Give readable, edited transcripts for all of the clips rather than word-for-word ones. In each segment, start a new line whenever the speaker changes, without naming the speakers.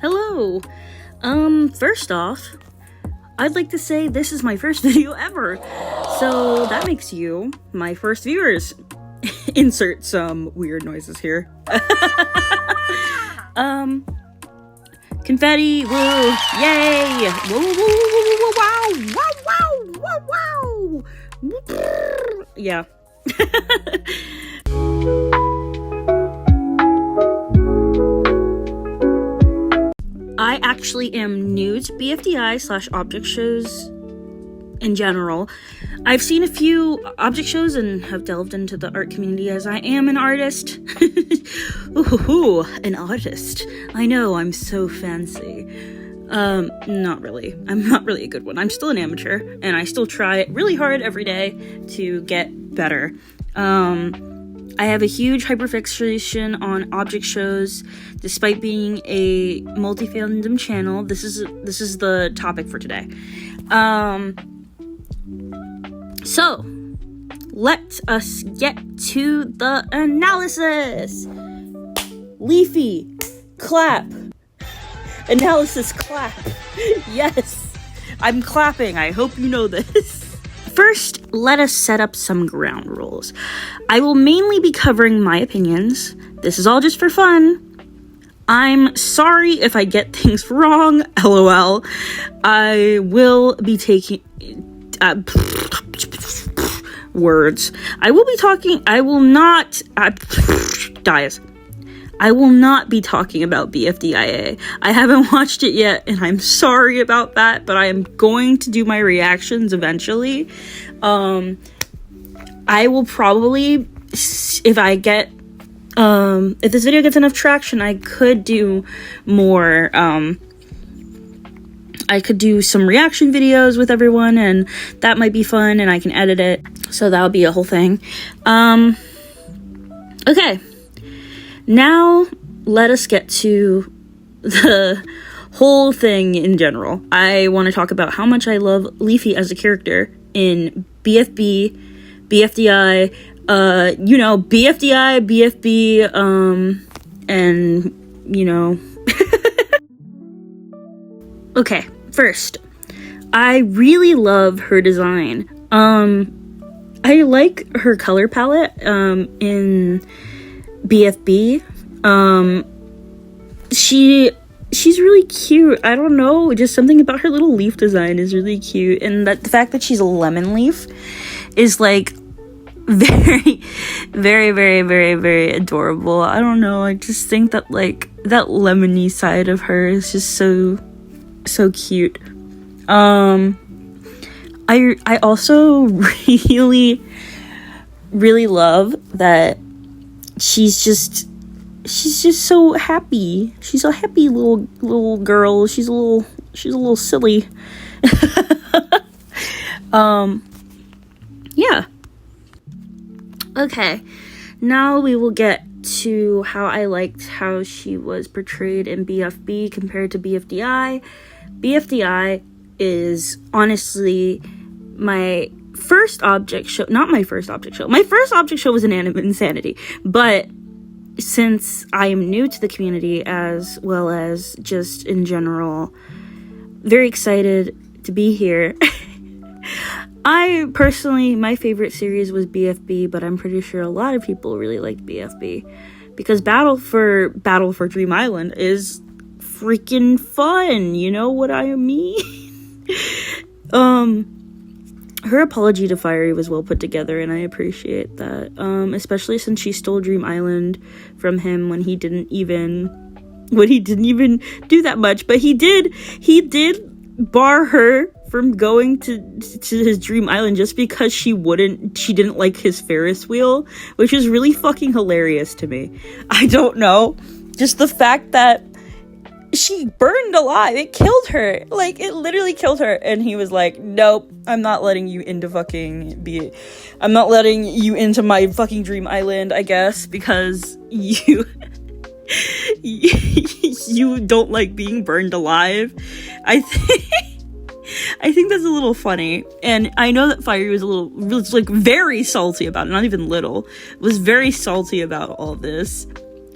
Hello. First off, I'd like to say this is my first video ever. So that makes you my first viewers. Insert some weird noises here. Confetti, woo, yay, woo, woo, woo, woo, woo, wow, wow, wow, wow, wow. Yeah. I actually am new to BFDI / object shows in general. I've seen a few object shows and have delved into the art community as I am an artist. Ooh, an artist. I know, I'm so fancy. Not really. I'm not really a good one. I'm still an amateur, and I still try really hard every day to get better. I have a huge hyperfixation on object shows, despite being a multi-fandom channel. This is the topic for today. So let us get to the analysis. Leafy, clap. Analysis, clap. Yes, I'm clapping. I hope you know this. First, let us set up some ground rules. I will mainly be covering my opinions. This is all just for fun. I'm sorry if I get things wrong, lol. I will be taking... words. I will not be talking about BFDIA. I haven't watched it yet, and I'm sorry about that, but I am going to do my reactions eventually. I will probably, if this video gets enough traction, I could do more, I could do some reaction videos with everyone, and that might be fun, and I can edit it, so that'll be a whole thing. Okay. Now, let us get to the whole thing in general. I want to talk about how much I love Leafy as a character in BFB, BFDI, BFDI, BFB, and, Okay, first, I really love her design. I like her color palette, in BFB. She's really cute. I don't know, just something about her little leaf design is really cute, and the fact that she's a lemon leaf is like very, very, very, very, very adorable. I don't know, I just think that like that lemony side of her is just so cute. I also really, really love that she's just so happy. She's a happy little girl. She's a little silly. Yeah. Okay. Now we will get to how I liked how she was portrayed in BFB compared to BFDI. BFDI is honestly my first object show. Not my first object show. My first object show was an Anime Insanity, but since I am new to the community as well as just in general very excited to be here. I personally, my favorite series was BFB, but I'm pretty sure a lot of people really liked BFB because Battle for Dream Island is freaking fun. You know what I mean? Her apology to Fiery was well put together, and I appreciate that. Especially since she stole Dream Island from him when he didn't even do that much, but he did bar her from going to his Dream Island just because she didn't like his Ferris wheel, which is really fucking hilarious to me. I don't know, just the fact that she burned alive, it killed her, like it literally killed her, and he was like, nope, I'm not letting you into my fucking Dream Island, I guess, because you don't like being burned alive. I think that's a little funny, and I know that Fiery was like very salty about it, not even little, was very salty about all this,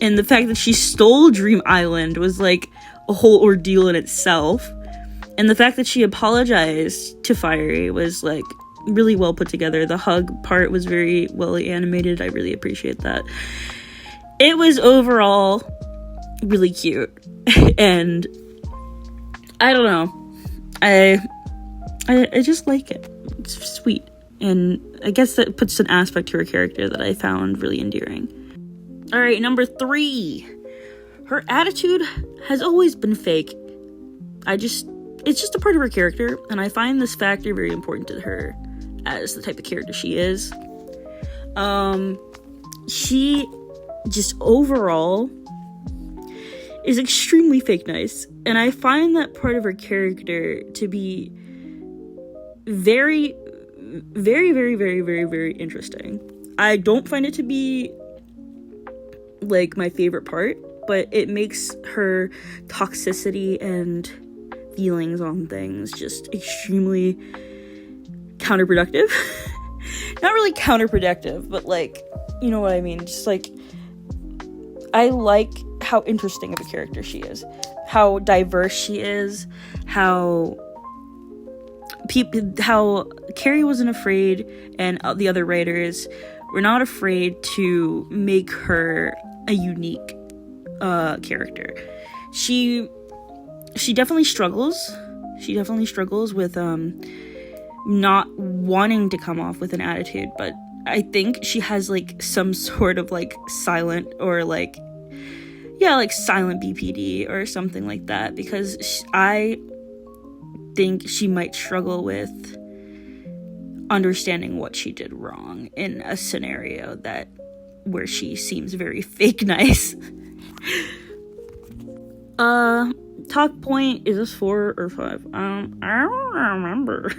and the fact that she stole Dream Island was like, a whole ordeal in itself. And the fact that she apologized to Fiery was like really well put together. The hug part was very well animated. I really appreciate that. It was overall really cute. And I don't know. I just like it. It's sweet. And I guess that puts an aspect to her character that I found really endearing. Alright, number 3. Her attitude has always been fake. It's just a part of her character, and I find this factor very important to her as the type of character she is. She just overall is extremely fake nice, and I find that part of her character to be very, very, very, very, very, very interesting. I don't find it to be like my favorite part, but it makes her toxicity and feelings on things just extremely counterproductive. Not really counterproductive, but like, you know what I mean? Just like, I like how interesting of a character she is, how diverse she is, how Carrie wasn't afraid, and the other writers were not afraid to make her a unique character. She definitely struggles. She definitely struggles with not wanting to come off with an attitude, but I think she has like some sort of like silent or like silent BPD or something like that, because I think she might struggle with understanding what she did wrong in a scenario where she seems very fake nice. Talk point, is this 4 or 5? I don't remember.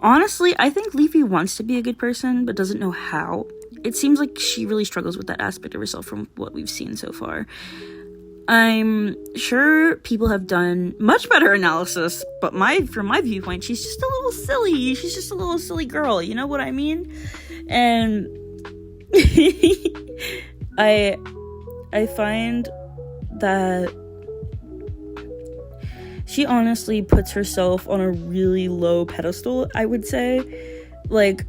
Honestly, I think Leafy wants to be a good person, but doesn't know how. It seems like she really struggles with that aspect of herself from what we've seen so far. I'm sure people have done much better analysis, but from my viewpoint, she's just a little silly. She's just a little silly girl, you know what I mean? And I find that she honestly puts herself on a really low pedestal, I would say. Like,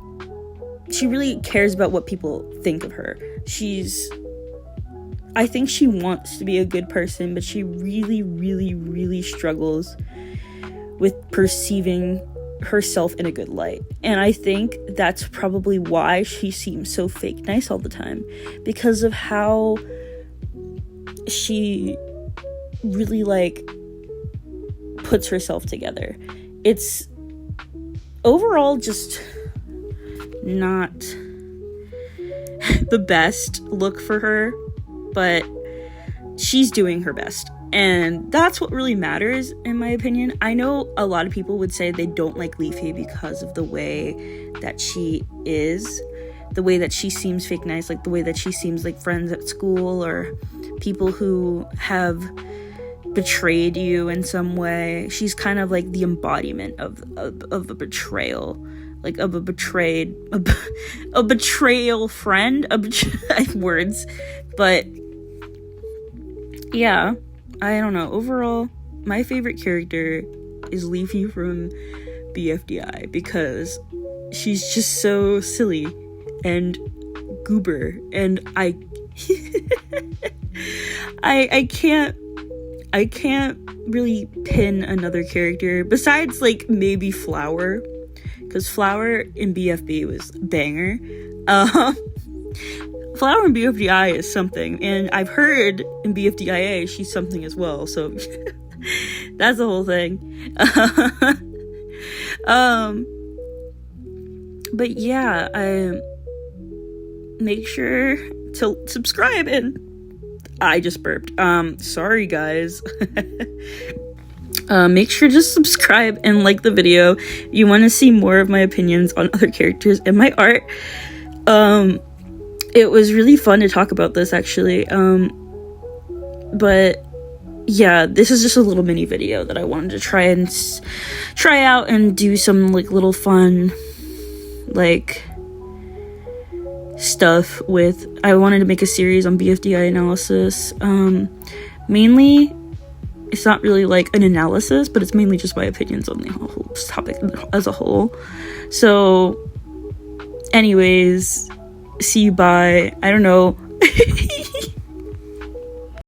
she really cares about what people think of her. I think she wants to be a good person, but she really, really, really struggles with perceiving herself in a good light. And I think that's probably why she seems so fake nice all the time, because of how she really like puts herself together. It's overall just not the best look for her, but she's doing her best, and that's what really matters, in my opinion. I know a lot of people would say they don't like Leafy because of the way that she is, the way that she seems fake nice, like the way that she seems like friends at school or people who have betrayed you in some way. She's kind of like the embodiment of a betrayal, like of a betrayal friend, words, but yeah, I don't know. Overall, my favorite character is Leafy from BFDI, because she's just so silly and goober, and I can't really pin another character besides like maybe Flower, because Flower in BFB was banger. Flower in BFDI is something, and I've heard in BFDIA she's something as well, so that's the whole thing. But yeah, make sure to subscribe, and I just burped. Sorry guys. Make sure to subscribe and like the video. You want to see more of my opinions on other characters and my art. It was really fun to talk about this, actually. But yeah, this is just a little mini video that I wanted to try out and do some like little fun like stuff with. I wanted to make a series on BFDI analysis, mainly It's not really like an analysis, but it's mainly just my opinions on the whole topic as a whole. So anyways, see you, bye. I don't know.